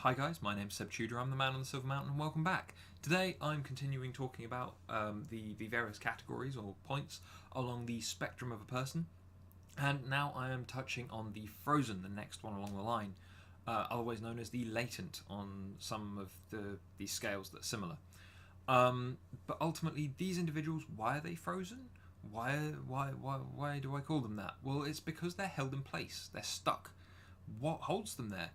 Hi guys, my name's Seb Tudor, I'm the man on the Silver Mountain, and welcome back. Today I'm continuing talking about the various categories or points along the spectrum of a person, and now I am touching on the frozen, the next one along the line, otherwise known as the latent on some of these scales that are similar. But ultimately, these individuals, why are they frozen? Why do I call them that? Well, it's because they're held in place, they're stuck. What holds them there?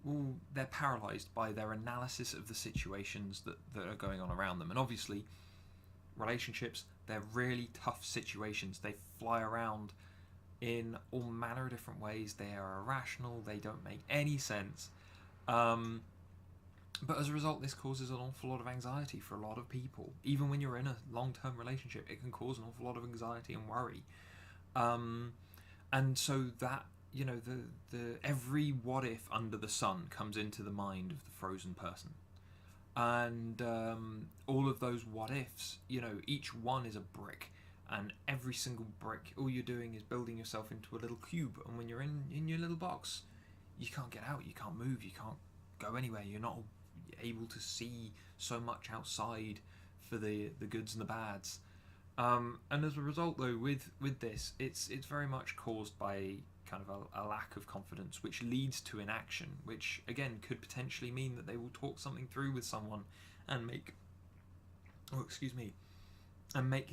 Well, they're paralysed by their analysis of the situations that are going on around them. And obviously, relationships, they're really tough situations. They fly around in all manner of different ways. They are irrational, they don't make any sense. But as a result, this causes an awful lot of anxiety for a lot of people. Even when you're in a long-term relationship, it can cause an awful lot of anxiety and worry. And so that, the every what if under the sun comes into the mind of the frozen person, and all of those what ifs, each one is a brick, and every single brick, all you're doing is building yourself into a little cube. And when you're in your little box, you can't get out, you can't move, you can't go anywhere. You're not able to see so much outside for the goods and the bads. And as a result, though, with this, it's very much caused by kind of a lack of confidence, which leads to inaction, which again could potentially mean that they will talk something through with someone and make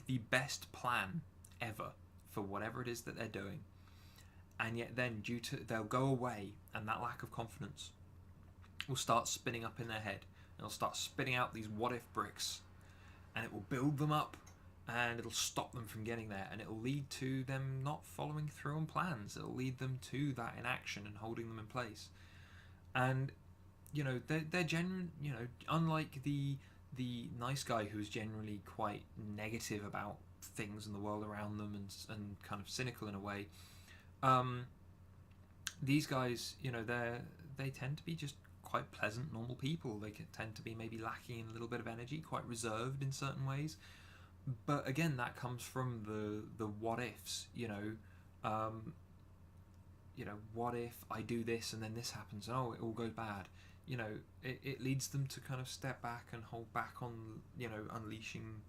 the best plan ever for whatever it is that they're doing. And yet then they'll go away, and that lack of confidence will start spinning up in their head, and they'll start spitting out these what if bricks, and it will build them up, and it'll stop them from getting there, and it'll lead to them not following through on plans. It'll lead them to that inaction and holding them in place. And they're genuine. Unlike the nice guy who's generally quite negative about things and the world around them, and kind of cynical in a way. These guys, they tend to be just quite pleasant, normal people. They can tend to be maybe lacking in a little bit of energy, quite reserved in certain ways. But again, that comes from the what ifs. What if I do this and then this happens, and it all goes bad. It leads them to kind of step back and hold back on unleashing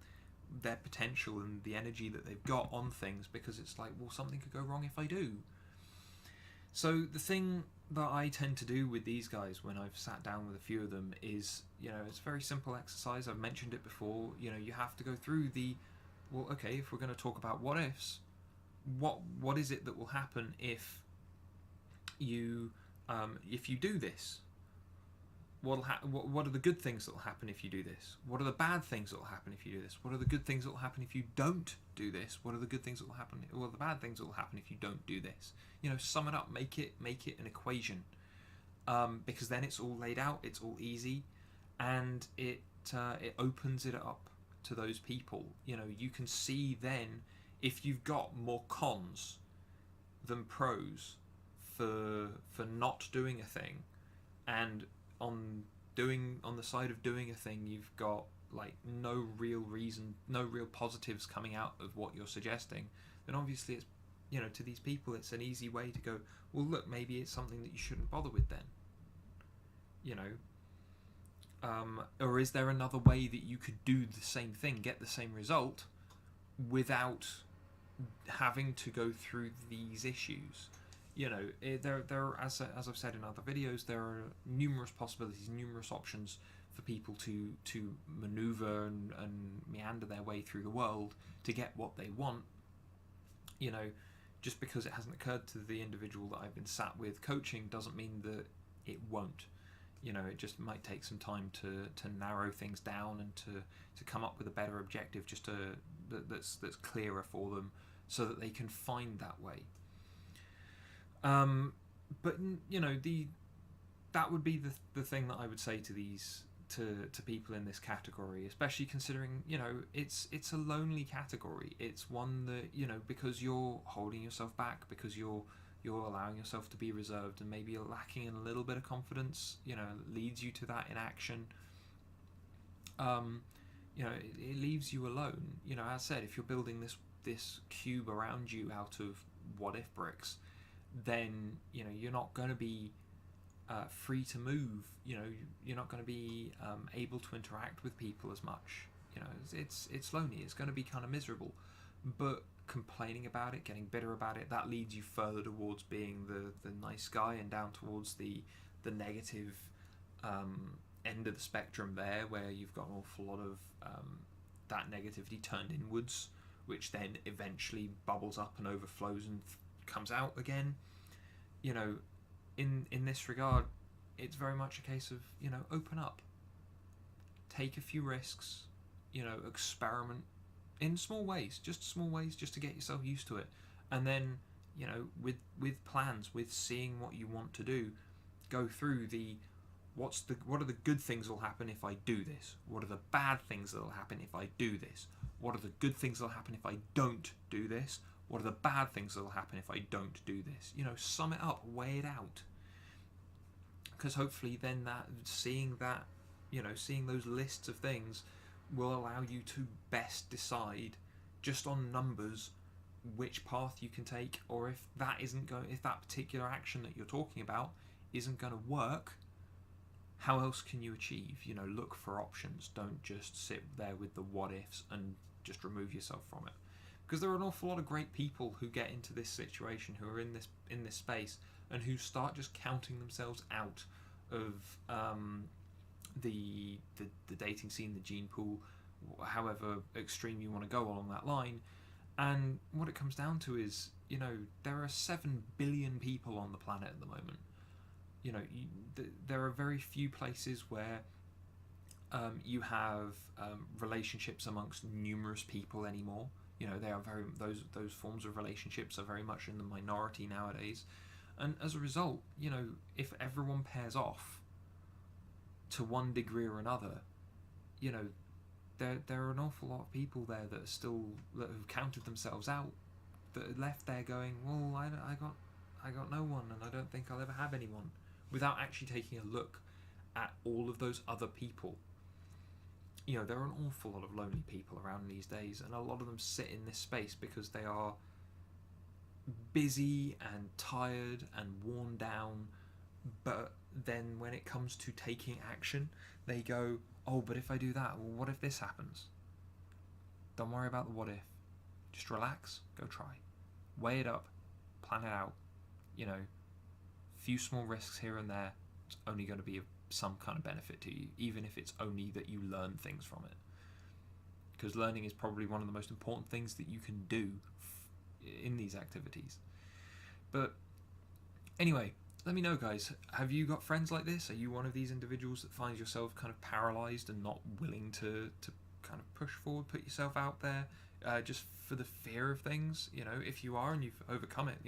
their potential and the energy that they've got on things, because it's like, well, something could go wrong if I do. So the thing that I tend to do with these guys when I've sat down with a few of them is, it's a very simple exercise. I've mentioned it before. You have to go through if we're going to talk about what ifs, what is it that will happen if you do this? What are the good things that will happen if you do this? What are the bad things that will happen if you do this? What are the good things that will happen if you don't do this? What are the good things that will happen? What are the bad things that will happen if you don't do this? Sum it up, make it an equation, because then it's all laid out, it's all easy, and it opens it up to those people. You can see then if you've got more cons than pros for not doing a thing, and on the side of doing a thing you've got like no real reason, no real positives coming out of what you're suggesting, then obviously it's, to these people it's an easy way to go, well, look, maybe it's something that you shouldn't bother with then. Or is there another way that you could do the same thing, get the same result, without having to go through these issues? There as I've said in other videos, there are numerous possibilities, numerous options for people to maneuver and meander their way through the world to get what they want. Just because it hasn't occurred to the individual that I've been sat with coaching doesn't mean that it won't. It just might take some time to narrow things down and to come up with a better objective, that's clearer for them, so that they can find that way. But that would be the thing that I would say to these to people in this category, especially considering it's a lonely category. It's one that because you're holding yourself back, because you're allowing yourself to be reserved, and maybe you're lacking in a little bit of confidence, leads you to that inaction. It leaves you alone. As I said, if you're building this cube around you out of what if bricks, then you're not going to be free to move. You're not going to be able to interact with people as much. It's lonely. It's going to be kind of miserable. But complaining about it, getting bitter about it, that leads you further towards being the nice guy and down towards the negative end of the spectrum there, where you've got an awful lot of that negativity turned inwards, which then eventually bubbles up and overflows and comes out again. In this regard, it's very much a case of, open up, take a few risks, experiment in small ways, just to get yourself used to it. And then, with plans, with seeing what you want to do, go through what are the good things that'll happen if I do this? What are the bad things that'll happen if I do this? What are the good things that'll happen if I don't do this? What are the bad things that'll happen if I don't do this? Sum it up, weigh it out. Because hopefully then seeing those lists of things will allow you to best decide, just on numbers, which path you can take, or if that particular action that you're talking about isn't going to work, how else can you achieve? Look for options. Don't just sit there with the what ifs and just remove yourself from it. Because there are an awful lot of great people who get into this situation, who are in this space, and who start just counting themselves out of the dating scene, the gene pool, however extreme you want to go along that line. And what it comes down to is, there are 7 billion people on the planet at the moment. There are very few places where you have relationships amongst numerous people anymore. They are those forms of relationships are very much in the minority nowadays. And as a result, if everyone pairs off to one degree or another, there are an awful lot of people there that have counted themselves out, that are left there going, well, I got no one, and I don't think I'll ever have anyone, without actually taking a look at all of those other people. There are an awful lot of lonely people around these days, and a lot of them sit in this space because they are busy and tired and worn down. But then when it comes to taking action, they go, oh, but if I do that, well, what if this happens? Don't worry about the what if. Just relax, go try. Weigh it up, plan it out. Few small risks here and there. It's only going to be some kind of benefit to you, even if it's only that you learn things from it. Because learning is probably one of the most important things that you can do in these activities. But anyway, let me know, guys. Have you got friends like this? Are you one of these individuals that finds yourself kind of paralyzed and not willing to kind of push forward, put yourself out there, just for the fear of things? If you are and you've overcome it,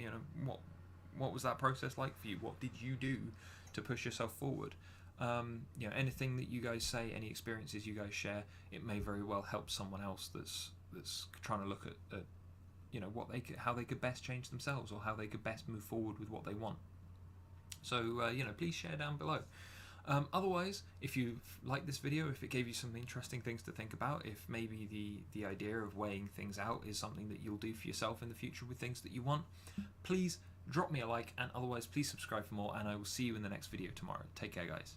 what was that process like for you? What did you do to push yourself forward? Anything that you guys say, any experiences you guys share, it may very well help someone else that's trying to look at how they could best change themselves, or how they could best move forward with what they want. So please share down below. Otherwise, if you like this video, if it gave you some interesting things to think about, if maybe the idea of weighing things out is something that you'll do for yourself in the future with things that you want, please drop me a like, and otherwise please subscribe for more, and I will see you in the next video tomorrow. Take care, guys.